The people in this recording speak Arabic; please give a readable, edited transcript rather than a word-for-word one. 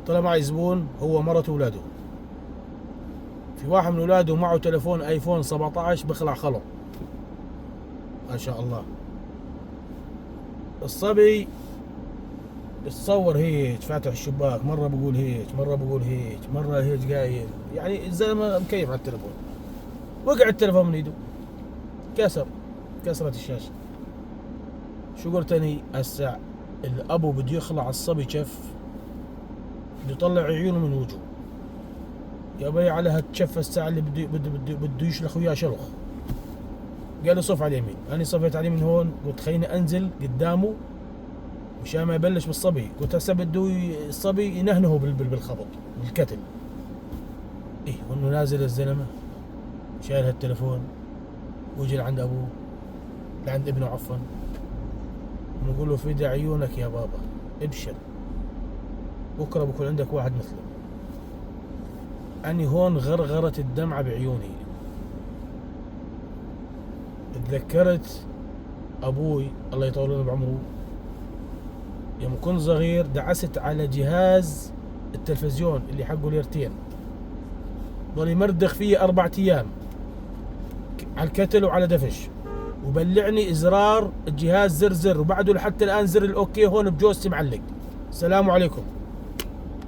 طلع معي زبون هو مرته وولاده. في واحد من ولاده معه تلفون ايفون 17 بخلع خلو ما شاء الله. الصبي يتصور هيك فاتح الشباك، مرة بقول هيك مرة بقول هيك مرة هيك قايل، يعني الزلمة مكيف على التلفون. وقع التلفون من ايده، كسرت الشاشة. شو قلت اني هسه الابو بده يخلع الصبي كف، بده يطلع عيونه من وجهه. يا بي على هالشفة الساعة اللي بده يشلخ وياه شلخ. قال لي صف على اليمين، انا صفيت عليه من هون، قلت خليني انزل قدامه مشان ما يبلش بالصبي. قلت هسه بده الصبي ينهنه بالخبط بالكتل. ايه وانه نازل الزلمة شايل هالتلفون ويجي لعند ابوه، لعند ابنه عفوا، ونقول له فدى عيونك يا بابا ابشر، بكره بكون عندك واحد مثله. اني هون غرغرت الدمعة بعيوني. تذكرت ابوي الله يطول له بعمره، يوم كنت صغير دعست على جهاز التلفزيون اللي حقه ليرتين، ضل يمردخ فيه 4 ايام على الكتل وعلى دفش، وبلعني ازرار الجهاز زر زر، وبعده لحتى الان زر الاوكي هون بجوزتي معلق. السلام عليكم.